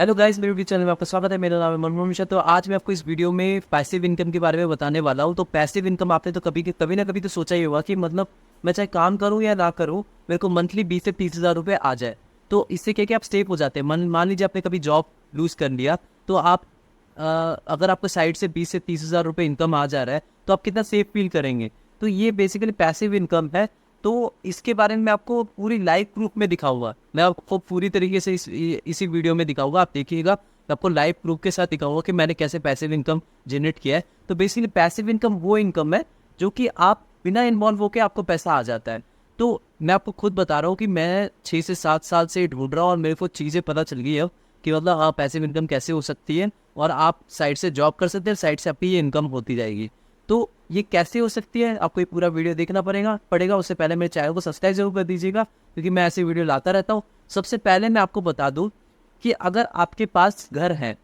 Hello guys, मेरे YouTube channel में आपका स्वागत है। मेरा नाम है मनमोहन मिश्रा। तो आज मैं आपको इस वीडियो में पैसिव इनकम के बारे में बताने वाला हूँ। तो पैसिव इनकम आपने तो कभी ना कभी तो सोचा ही होगा कि मतलब मैं चाहे काम करूँ या ना करूँ, मेरे को मंथली 20 से 30 हज़ार रुपये आ जाए। तो इससे क्या आप स्टेप हो जाते हैं। मान लीजिए आपने कभी जॉब लूज़ कर लिया, तो आप अगर आपको साइड से 20 से 30 हज़ार रुपये इनकम आ जा रहा है तो आप कितना सेफ फील करेंगे। तो ये बेसिकली पैसिव इनकम है। तो इसके बारे में मैं आपको पूरी लाइव प्रूफ में दिखाऊंगा। मैं आपको पूरी तरीके से इसी वीडियो में दिखाऊंगा, आप देखिएगा। मैं आपको लाइव प्रूफ के साथ दिखाऊंगा कि मैंने कैसे पैसिव इनकम जनरेट किया है। तो बेसिकली पैसिव इनकम वो इनकम है जो कि आप बिना इन्वॉल्व होकर आपको पैसा आ जाता है। तो मैं आपको खुद बता रहा हूँ कि मैं 6 से 7 साल से ढूंढ रहा हूँ और मेरे को चीज़ें पता चल गई अब कि मतलब हाँ, पैसिव इनकम कैसे हो सकती है और आप साइड से जॉब कर सकते हैं, साइड से आपकी ये इनकम होती जाएगी। तो ये कैसे हो सकती है, आपको ये पूरा वीडियो देखना पड़ेगा। उससे पहले मेरे चैनल को सब्सक्राइब जरूर कर दीजिएगा, क्योंकि मैं ऐसे वीडियो लाता रहता हूँ। सबसे पहले मैं आपको बता दूँ कि अगर आपके पास घर है,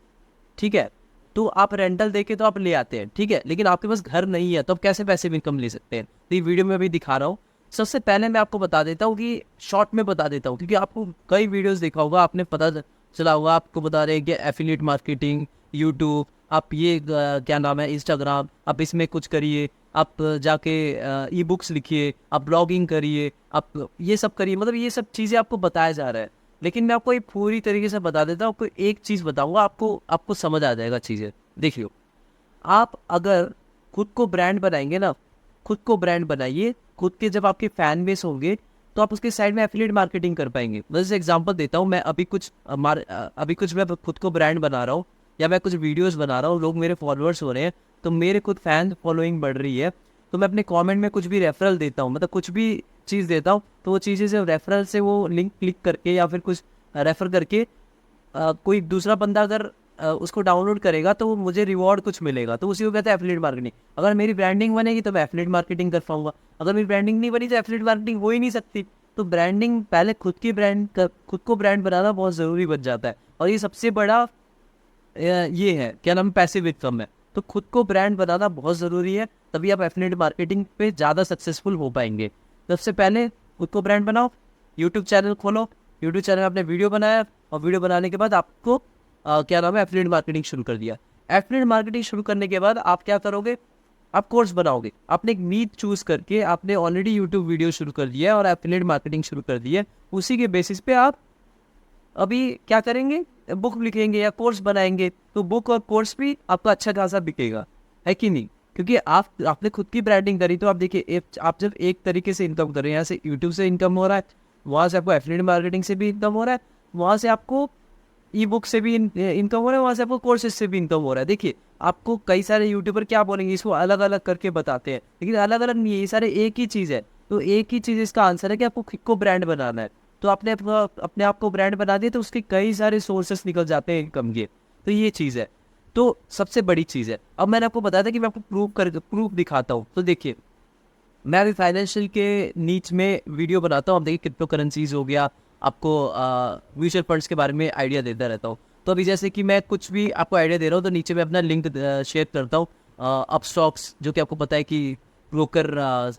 ठीक है, तो आप रेंटल दे के तो आप ले आते हैं, ठीक है, लेकिन आपके पास घर नहीं है तो आप कैसे पैसिव इनकम ले सकते हैं। तो ये वीडियो में अभी दिखा रहा हूँ। सबसे पहले मैं आपको बता देता हूँ कि शॉर्ट में बता देता हूँ, क्योंकि आपको कई वीडियोस देखा होगा, आपने पता चला होगा, आपको बता रहे हैं कि एफिलिएट मार्केटिंग, यूट्यूब, आप ये क्या नाम है, इंस्टाग्राम, आप इसमें कुछ करिए, आप जाके ई बुक्स लिखिए, आप ब्लॉगिंग करिए, आप ये सब करिए। मतलब ये सब चीज़ें आपको बताया जा रहा है, लेकिन मैं आपको ये पूरी तरीके से बता देता हूँ। आपको एक चीज़ बताऊंगा, आपको समझ आ जाएगा चीज़ें। देख लो, आप अगर खुद को ब्रांड बनाएंगे ना, खुद को ब्रांड बनाइए। खुद के जब आपके फैन बेस होंगे तो आप उसके साइड में एफिलिएट मार्केटिंग कर पाएंगे। मैं जैसे एग्जांपल देता हूँ, मैं अभी कुछ मैं खुद को ब्रांड बना रहा हूँ या मैं कुछ वीडियोस बना रहा हूँ, लोग मेरे फॉलोअर्स हो रहे हैं, तो मेरे खुद फैन फॉलोइंग बढ़ रही है। तो मैं अपने कमेंट में कुछ भी रेफरल देता हूँ, मतलब कुछ भी चीज़ देता हूँ, तो वो चीज़ें से रेफरल से वो लिंक क्लिक करके या फिर कुछ रेफर करके कोई दूसरा बंदा अगर उसको डाउनलोड करेगा तो वो मुझे रिवॉर्ड कुछ मिलेगा। तो उसी को कहते हैं एफिलिएट मार्केटिंग। अगर मेरी ब्रांडिंग बनेगी तो मैं एफिलिएट मार्केटिंग कर पाऊंगा। अगर मेरी ब्रांडिंग नहीं बनी तो एफिलिएट मार्केटिंग हो ही नहीं सकती। तो ब्रांडिंग पहले खुद को ब्रांड बनाना बहुत ज़रूरी बन जाता है। और ये सबसे बड़ा ये है, क्या नाम, पैसिव इनकम है। तो खुद को ब्रांड बनाना बहुत ज़रूरी है, तभी आप एफिलिएट मार्केटिंग पे ज़्यादा सक्सेसफुल हो पाएंगे। सबसे पहले खुद को ब्रांड बनाओ, यूट्यूब चैनल खोलो, यूट्यूब चैनल में आपने वीडियो बनाया और वीडियो बनाने के बाद आपको क्या नाम है, एफिलिएट मार्केटिंग शुरू कर दिया। एफिलिएट मार्केटिंग शुरू करने के बाद आप क्या करोगे, आप कोर्स बनाओगे। आपने एक नीड चूज करके आपने ऑलरेडी यूट्यूब वीडियो शुरू कर दिया है और एफिलिएट मार्केटिंग शुरू कर दी है। उसी के बेसिस पे आप अभी क्या करेंगे, बुक लिखेंगे या कोर्स बनाएंगे। तो बुक और कोर्स भी आपका अच्छा खासा बिकेगा, है कि नहीं? क्योंकि आपने खुद की ब्रांडिंग करी। तो आप देखिए, आप जब एक तरीके से इनकम कर रहे हैं, यहाँ से यूट्यूब से इनकम हो रहा है, वहाँ से आपको एफिलिएट मार्केटिंग से भी इनकम हो रहा है, वहाँ से आपको ई बुक से भी इनकम हो रहा है, वहाँ से आपको कोर्सेज से भी इनकम हो रहा है। देखिए, आपको कई सारे यूट्यूबर क्या बोलेंगे, इसको अलग अलग करके बताते हैं, लेकिन अलग अलग नहीं है, ये सारे एक ही चीज़ है। तो एक ही चीज़ इसका आंसर है कि आपको खुद को ब्रांड बनाना है। तो आपने अपने आप को ब्रांड बना दिया तो उसके कई सारे सोर्सेस निकल जाते हैं इनकम के। तो ये चीज़ है, तो सबसे बड़ी चीज़ है। अब मैंने आपको बताया था कि मैं आपको प्रूफ दिखाता हूँ। तो देखिए, मैं अभी फाइनेंशियल के नीच में वीडियो बनाता हूँ। आप देखिए, क्रिप्टो करेंसीज हो गया, आपको म्यूचुअल फंड्स के बारे में आइडिया देता रहता हूँ। तो अभी जैसे कि मैं कुछ भी आपको आइडिया दे रहा हूँ, तो नीचे मैं अपना लिंक शेयर करता हूँ। अपस्टॉक्स, जो कि आपको पता है कि ब्रोकर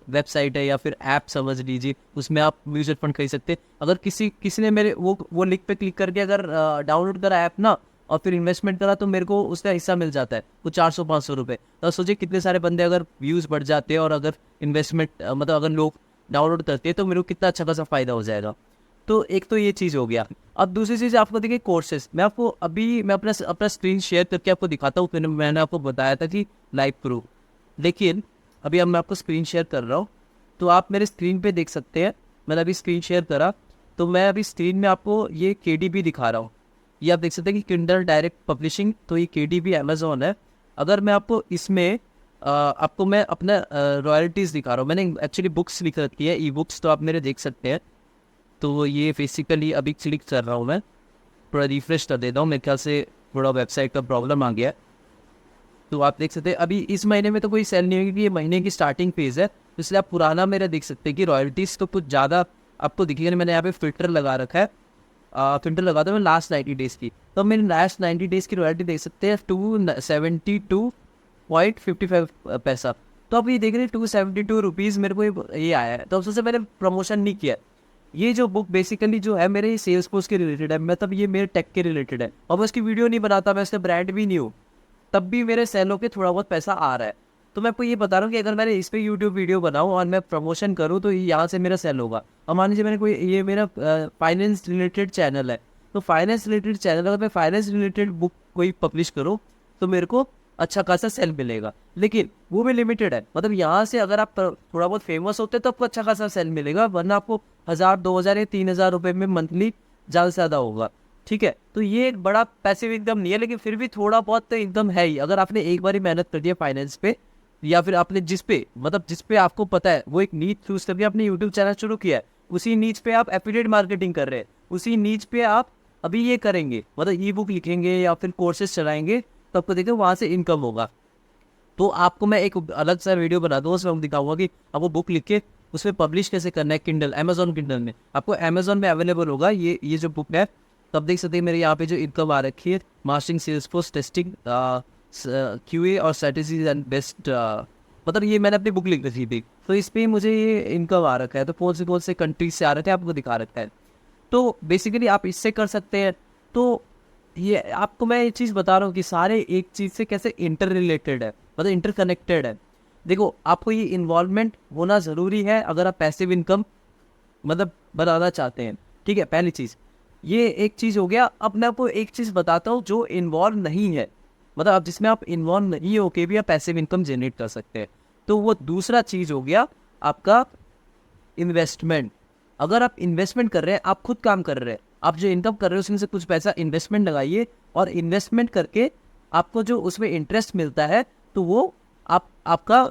वेबसाइट है या फिर ऐप समझ लीजिए, उसमें आप म्यूचुअल फंड खरीद सकते हैं। अगर किसी ने मेरे वो लिंक पे क्लिक करके अगर डाउनलोड करा ऐप ना और फिर इन्वेस्टमेंट करा, तो मेरे को उसका हिस्सा मिल जाता है, वो 400-500 रुपये। तो सोचिए कितने सारे बंदे अगर व्यूज़ बढ़ जाते हैं और अगर इन्वेस्टमेंट मतलब अगर लोग डाउनलोड करते हैं तो मेरे को कितना अच्छा खासा फ़ायदा हो जाएगा। तो एक तो ये चीज़ हो गया। अब दूसरी चीज़ आपको देखिए, कोर्सेज। मैं अपना स्क्रीन शेयर करके आपको दिखाता हूँ। फिर मैंने आपको बताया था कि लाइव प्रूफ, लेकिन अभी अब मैं आपको स्क्रीन शेयर कर रहा हूँ, तो आप मेरे स्क्रीन पे देख सकते हैं। मैंने अभी स्क्रीन शेयर करा, तो मैं अभी स्क्रीन में आपको ये KDP दिखा रहा हूँ। ये आप देख सकते हैं कि किंडल डायरेक्ट पब्लिशिंग, तो ये KDP अमेजोन है। अगर मैं आपको इसमें आपको मैं अपना रॉयल्टीज़ दिखा रहा हूँ। मैंने एक्चुअली बुक्स लिख रखी है, ई बुक्स, तो आप मेरे देख सकते हैं। तो ये बेसिकली अभी क्लिक कर रहा हूँ मैं, थोड़ा रिफ्रेश कर देता हूँ। मेरे ख्याल से थोड़ा वेबसाइट का प्रॉब्लम आ गया है। तो आप देख सकते हैं अभी इस महीने में तो कोई सेल नहीं होगी, क्योंकि ये महीने की स्टार्टिंग फेज़ है। तो इसलिए आप पुराना मेरा देख सकते हैं कि रॉयल्टीज़ तो कुछ ज़्यादा आपको दिखेगा नहीं। मैंने यहाँ पे फ़िल्टर लगा रखा है, फ़िल्टर लगा दो मैं लास्ट 90 डेज़ की। तो मेरी लास्ट 90 डेज़ की रॉयल्टी देख सकते हैं 272.55 पैसा। तो आप ये देख रहे हैं 272 रुपीज़ मेरे को ये आया है। तो अब सबसे मैंने प्रमोशन नहीं किया है, ये जो बुक बेसिकली जो है मेरे सेल्स फोर्स के रिलेटेड है, मतलब ये मेरे टेक के रिलेटेड है, और मैं उसकी वीडियो नहीं बनाता, मैं उसका ब्रांड भी नहीं हूँ, तब भी मेरे सेल होके थोड़ा बहुत पैसा आ रहा है। तो मैं आपको ये बता रहा हूँ कि अगर मैंने इस पे यूट्यूब वीडियो बनाऊँ और मैं प्रमोशन करूँ तो यहाँ से मेरा सेल होगा। और मान लीजिए मैंने कोई, ये मेरा फाइनेंस रिलेटेड चैनल है, तो फाइनेंस रिलेटेड चैनल अगर मैं फाइनेंस रिलेटेड बुक कोई पब्लिश करूँ तो मेरे को अच्छा खासा सेल मिलेगा, लेकिन वो भी लिमिटेड है। मतलब यहाँ से अगर आप थोड़ा बहुत फेमस होते तो आपको अच्छा खासा सेल मिलेगा, वरना आपको 1000 2000 या 3000 रुपये में मंथली ज़्यादा से ज़्यादा होगा। ठीक है, तो ये एक बड़ा पैसिव इनकम नहीं है, लेकिन फिर भी थोड़ा बहुत तो इनकम है ही। अगर आपने एक बार मेहनत कर दिया फाइनेंस पे, या फिर आपने जिस पे आपको पता है वो एक नीच चूज करके आपने यूट्यूब चैनल शुरू किया है, उसी नीच पे आप एफिलिएट मार्केटिंग कर रहे हैं, उसी नीच पे आप अभी ये करेंगे, मतलब ई बुक लिखेंगे या फिर कोर्सेज चलाएंगे, तो आपको देखो वहाँ से इनकम होगा। तो आपको मैं एक अलग सा वीडियो बना दूँ, उसमें हम दिखाऊंगा कि आपको बुक लिख के उसमें पब्लिश कैसे करना है। किंडल, अमेजॉन किंडल में आपको अमेजॉन में अवेलेबल होगा ये जो बुक है। तब देख सकते हैं मेरे यहाँ पे जो इनकम आ रखी है, मास्टरिंग सेल्सफोर्स टेस्टिंग क्यूए और स्ट्रेटजीज एंड बेस्ट, मतलब ये मैंने अपनी बुक लिख रखी थी, तो इस पर मुझे ये इनकम आ रखा है। तो कौन से कंट्रीज से आ रखे हैं आपको दिखा रखा है। तो बेसिकली आप इससे कर सकते हैं। तो ये आपको मैं ये चीज़ बता रहा हूँ कि सारे एक चीज़ से कैसे इंटर रिलेटेड है, मतलब इंटरकनेक्टेड है। देखो, आपको ये इन्वॉल्वमेंट होना ज़रूरी है अगर आप पैसिव इनकम मतलब बनाना चाहते हैं। ठीक है, पहली चीज़ ये एक चीज़ हो गया। अब मैं आपको एक चीज़ बताता हूँ जो इन्वॉल्व नहीं है, मतलब अब जिसमें आप इन्वॉल्व नहीं होके भी आप पैसिव इनकम जनरेट कर सकते हैं। तो वो दूसरा चीज़ हो गया आपका इन्वेस्टमेंट। अगर आप इन्वेस्टमेंट कर रहे हैं, आप खुद काम कर रहे हैं, आप जो इनकम कर रहे हो उसमें से कुछ पैसा इन्वेस्टमेंट लगाइए, और इन्वेस्टमेंट करके आपको जो उसमें इंटरेस्ट मिलता है तो वो आपका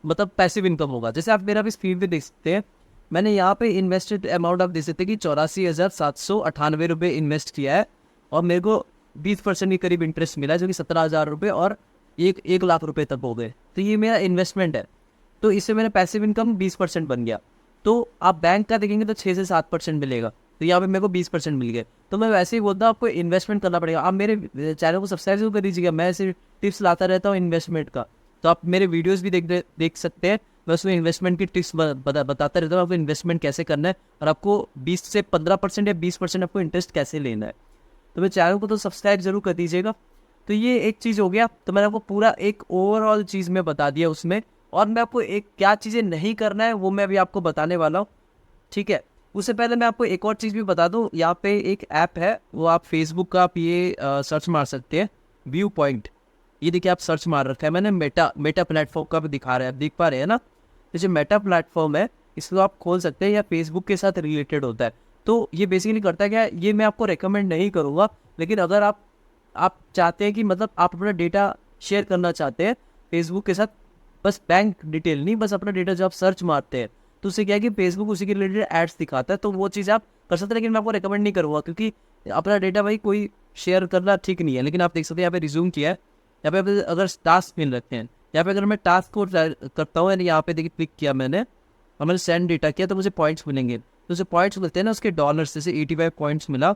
मतलब पैसिव इनकम होगा। जैसे आप मेरा भी स्क्रीन पे देख सकते हैं, मैंने यहाँ पे इन्वेस्टेड अमाउंट आप देख सकते हैं कि 84,798 रुपये इन्वेस्ट किया है, और मेरे को 20% के करीब इंटरेस्ट मिला है, जो कि 17,000 रुपये और 1 लाख रुपये तक हो गए। तो ये मेरा इन्वेस्टमेंट है, तो इससे मेरा पैसिव इनकम 20% बन गया। तो आप बैंक का देखेंगे तो 6 से 7% मिलेगा, तो यहाँ पे मेरे को 20% मिल गए। तो मैं वैसे ही बोलता हूँ आपको इन्वेस्टमेंट करना पड़ेगा। आप मेरे चैनल को सब्सक्राइब जरूर कर दीजिएगा, मैं ऐसे टिप्स लाता रहता हूँ इन्वेस्टमेंट का। तो आप मेरे वीडियोस भी देख सकते हैं, मैं उसमें इन्वेस्टमेंट की टिप्स बताता रहता हूँ, आपको इन्वेस्टमेंट कैसे करना है और आपको 20 से 15% या 20% आपको इंटरेस्ट कैसे लेना है। तो मेरे चैनल को तो सब्सक्राइब जरूर कर दीजिएगा। तो ये एक चीज़ हो गया। तो मैंने आपको पूरा एक ओवरऑल चीज़ में बता दिया उसमें, और मैं आपको एक क्या चीज़ें नहीं करना है वो मैं अभी आपको बताने वाला हूँ। ठीक है, उससे पहले मैं आपको एक और चीज़ भी बता दूँ। यहाँ पे एक ऐप है, वो आप फेसबुक का आप ये सर्च मार सकते हैं, व्यू पॉइंट। ये देखिए आप सर्च मार रखा है मैंने, मेटा प्लेटफॉर्म का भी दिखा रहा है, आप देख पा रहे हैं ना। तो जो मेटा प्लेटफॉर्म है इसको आप खोल सकते हैं, या फेसबुक के साथ रिलेटेड होता है। तो ये बेसिकली करता है क्या है, ये मैं आपको रिकमेंड नहीं करूँगा, लेकिन अगर आप चाहते हैं कि मतलब आप अपना डेटा शेयर करना चाहते हैं फेसबुक के साथ, बस बैंक डिटेल नहीं, बस अपना डेटा जो आप सर्च मारते हैं, तो उससे क्या है कि फेसबुक उसी के रिलेटेड एड्स दिखाता है, तो वो चीज़ आप कर सकते हैं। लेकिन मैं आपको रिकमेंड नहीं करूँगा, क्योंकि अपना डेटा भाई कोई शेयर करना ठीक नहीं है। लेकिन आप देख सकते हैं यहाँ पे रिज्यूम किया है, यहाँ पे अगर टास्क मिल रखे हैं, यहाँ पे अगर मैं टास्क को करता हूँ, यानी यहाँ पे देखिए क्लिक किया मैंने और मैंने सेंड डेटा किया, तो मुझे पॉइंट्स मिलेंगे। तो जो पॉइंट्स मिलते हैं ना उसके डॉलर्स, जैसे 85 पॉइंट्स मिला,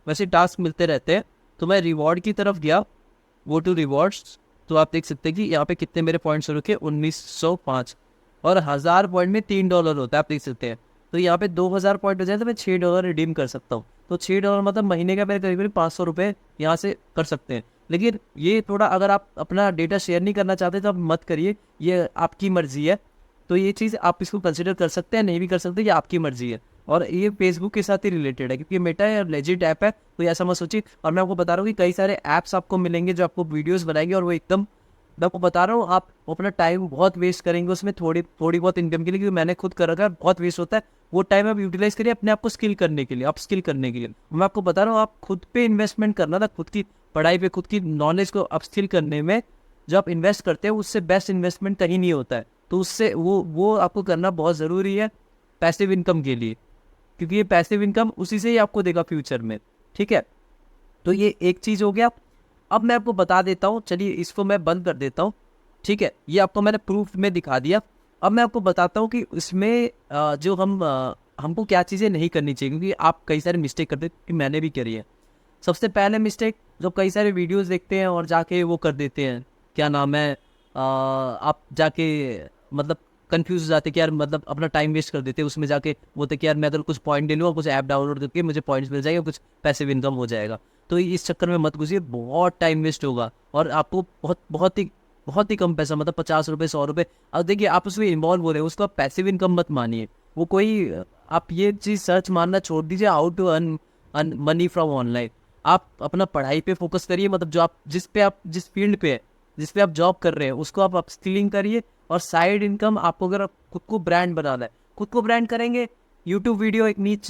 वैसे टास्क मिलते रहते हैं। तो मैं रिवॉर्ड की तरफ गया, गो टू रिवॉर्ड्स, तो आप देख सकते हैं कि यहाँ पे कितने मेरे पॉइंट्स हो रखे, 1905, और 1000 पॉइंट में $3 होता है, आप देख सकते हैं। तो यहाँ पे 2000 पॉइंट हो जाए तो मैं $6 रिडीम कर सकता हूँ। तो $6 मतलब महीने का मेरे करीब 500 रुपये यहाँ से कर सकते हैं। लेकिन ये थोड़ा, अगर आप अपना डेटा शेयर नहीं करना चाहते तो आप मत करिए, ये आपकी मर्जी है। तो ये चीज़ आप इसको कंसिडर कर सकते हैं, नहीं भी कर सकते, ये आपकी मर्जी है। और ये फेसबुक के साथ ही रिलेटेड है, क्योंकि मेटा है, लेजिट ऐप है, तो ऐसा मत सोचिए। और मैं आपको बता रहा हूँ कि कई सारे ऐप्स आपको मिलेंगे जो आपको वीडियोस बनाएंगे, और वो एकदम, मैं आपको बता रहा हूँ, आप अपना टाइम बहुत वेस्ट करेंगे उसमें थोड़ी बहुत इनकम के लिए, क्योंकि मैंने खुद कर रखा है, बहुत वेस्ट होता है। वो टाइम आप यूटिलाइज करिए अपने आप को स्किल करने के लिए, आप स्किल करने के लिए। मैं आपको बता रहा हूँ, आप खुद पे इन्वेस्टमेंट करना था, खुद की पढ़ाई पे, खुद की नॉलेज को अपस्किल करने में जो आप इन्वेस्ट करते हैं, उससे बेस्ट इन्वेस्टमेंट कहीं नहीं होता है। तो उससे वो आपको करना बहुत ज़रूरी है पैसिव इनकम के लिए, क्योंकि ये पैसिव इनकम उसी से ही आपको देगा फ्यूचर में। ठीक है, तो ये एक चीज़ हो गया। अब मैं आपको बता देता हूँ, चलिए इसको मैं बंद कर देता हूँ। ठीक है, ये आपको मैंने प्रूफ में दिखा दिया। अब मैं आपको बताता हूँ कि इसमें जो हमको क्या चीज़ें नहीं करनी चाहिए, क्योंकि आप कई सारे मिस्टेक करते हैं, कि मैंने भी करी है। सबसे पहले मिस्टेक, जो कई सारे वीडियोस देखते हैं और जाके वो कर देते हैं, क्या नाम है, आप जाके मतलब कंफ्यूज हो जाते कि यार मतलब अपना टाइम वेस्ट कर देते, उसमें जाके बोलते कि यार मैं अगर कुछ पॉइंट ले लूँ और कुछ ऐप डाउनलोड करके मुझे पॉइंट्स मिल जाएगा, कुछ पैसिव इनकम हो जाएगा। तो इस चक्कर में मत घुसिए, बहुत टाइम वेस्ट होगा और आपको बहुत ही कम पैसा, मतलब 50 रुपये 100 रुपये। अब देखिए आप उसमें इन्वॉल्व हो रहे हो, उसको आप पैसिव इनकम मत मानिए। वो कोई, आप ये चीज़ सर्च मारना छोड़ दीजिए, how to earn money from online. आप अपना पढ़ाई पे फोकस करिए, मतलब जो आप जिस फील्ड पे है, जिस पे आप जॉब कर रहे हैं उसको आप अपस्किलिंग करिए। और साइड इनकम आपको, अगर आप खुद को ब्रांड बनाना है, खुद को ब्रांड करेंगे, यूट्यूब वीडियो एक नीच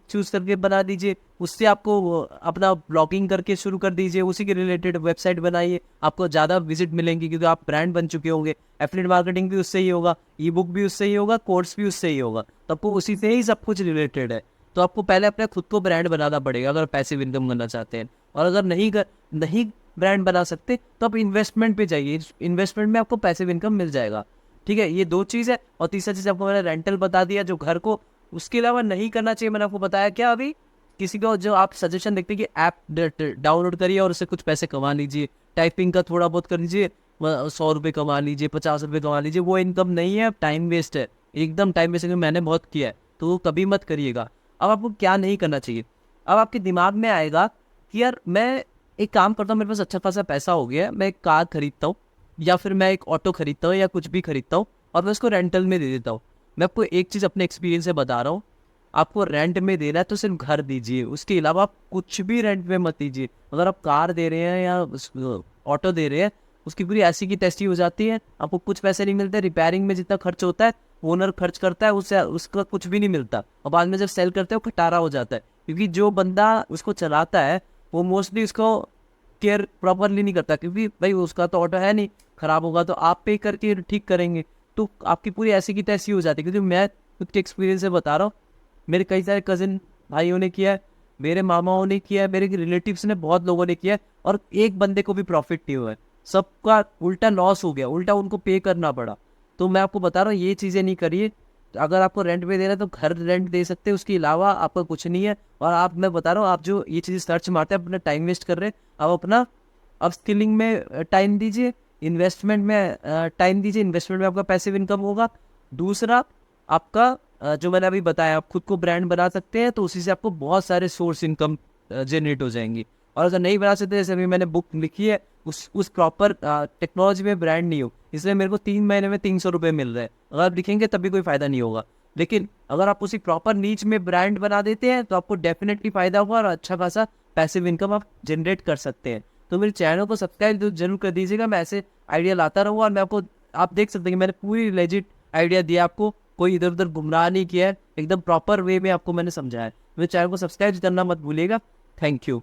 चूज करके बना दीजिए, उससे आपको अपना ब्लॉगिंग करके शुरू कर दीजिए, उसी के रिलेटेड वेबसाइट बनाइए, आपको ज़्यादा विजिट मिलेंगी क्योंकि आप ब्रांड बन चुके होंगे। एफिलिएट मार्केटिंग भी उससे ही होगा, ई बुक भी उससे ही होगा, कोर्स भी उससे ही होगा, तो आपको उसी से ही सब कुछ रिलेटेड है। तो आपको पहले अपने खुद को ब्रांड बनाना पड़ेगा अगर पैसिव इनकम करना चाहते हैं। और अगर नहीं ब्रांड बना सकते तो आप इन्वेस्टमेंट पे जाइए, इन्वेस्टमेंट में आपको पैसिव इनकम मिल जाएगा। ठीक है, ये 2 चीज़ है। और तीसरा चीज़ आपको मैंने रेंटल बता दिया, जो घर को, उसके अलावा नहीं करना चाहिए मैंने आपको बताया क्या अभी। किसी को जो आप सजेशन देखते हैं कि ऐप डाउनलोड करिए और उससे कुछ पैसे कमा लीजिए, टाइपिंग का थोड़ा बहुत कर लीजिए, 100 रुपये कमा लीजिए, 50 रुपये कमा लीजिए, वो इनकम नहीं है, टाइम वेस्ट है, एकदम टाइम वेस्ट है, मैंने बहुत किया है, तो वो कभी मत करिएगा। अब आपको क्या नहीं करना चाहिए, अब आपके दिमाग में आएगा कि यार मैं एक काम करता हूँ, मेरे पास अच्छा खासा पैसा हो गया है, मैं एक कार खरीदता हूँ या फिर मैं एक ऑटो खरीदता हूँ या कुछ भी खरीदता हूँ और मैं उसको रेंटल में दे देता हूँ। मैं आपको एक चीज़ अपने एक्सपीरियंस से बता रहा हूँ, आपको रेंट में देना है तो सिर्फ घर दीजिए, उसके अलावा आप कुछ भी रेंट में मत दीजिए। अगर आप कार दे रहे हैं या ऑटो दे रहे हैं, उसकी पूरी ऐसी की तैसी हो जाती है, आपको कुछ पैसे नहीं मिलते, रिपेयरिंग में जितना खर्च होता है ओनर खर्च करता है, उससे उसका कुछ भी नहीं मिलता, और बाद में जब सेल करते हैं वो खटारा हो जाता है, क्योंकि जो बंदा उसको चलाता है वो मोस्टली उसको केयर प्रॉपरली नहीं करता, क्योंकि भाई उसका तो ऑटो है नहीं, ख़राब होगा तो आप पे करके ठीक करेंगे, तो आपकी पूरी ऐसी की तैसी हो जाती है। क्योंकि मैं खुद के एक्सपीरियंस से बता रहा हूँ, मेरे कई सारे कज़िन भाइयों ने किया है, मेरे मामाओं ने किया है, मेरे रिलेटिव्स ने, बहुत लोगों ने किया है, और एक बंदे को भी प्रॉफिट नहीं हुआ है, सबका उल्टा लॉस हो गया, उल्टा उनको पे करना पड़ा। तो मैं आपको बता रहा हूँ ये चीज़ें नहीं करिए। तो अगर आपको रेंट पे देना है तो घर रेंट दे सकते हैं, उसके अलावा आपका कुछ नहीं है। और आप, मैं बता रहा हूँ, आप जो ये चीज़ें सर्च मारते हैं अपना टाइम वेस्ट कर रहे हैं, आप अपना अपस्किलिंग में टाइम दीजिए, इन्वेस्टमेंट में टाइम दीजिए, इन्वेस्टमेंट में आपका पैसिव इनकम होगा। दूसरा आपका जो मैंने अभी बताया, आप खुद को ब्रांड बना सकते हैं, तो उसी से आपको बहुत सारे सोर्स इनकम जनरेट हो जाएंगी। और अगर नहीं बना सकते, जैसे अभी मैंने बुक लिखी है, उस प्रॉपर टेक्नोलॉजी में ब्रांड नहीं हो, इसलिए मेरे को 3 महीने में 300 रुपये मिल रहे हैं, अगर आप लिखेंगे तभी कोई फ़ायदा नहीं होगा। लेकिन अगर आप उसी प्रॉपर नीच में ब्रांड बना देते हैं तो आपको डेफिनेटली फ़ायदा होगा और अच्छा खासा पैसिव इनकम आप जनरेट कर सकते हैं। तो मेरे चैनल को सब्सक्राइब तो जरूर कर दीजिएगा, मैं ऐसे आइडिया लाता रहूँगा। और मैं आपको, आप देख सकते हैं कि मैंने पूरी लेजिट आइडिया दिया आपको, कोई इधर उधर गुमराह नहीं किया है, एकदम प्रॉपर वे में आपको मैंने समझाया है। मेरे चैनल को सब्सक्राइब करना मत भूलिएगा। Thank you.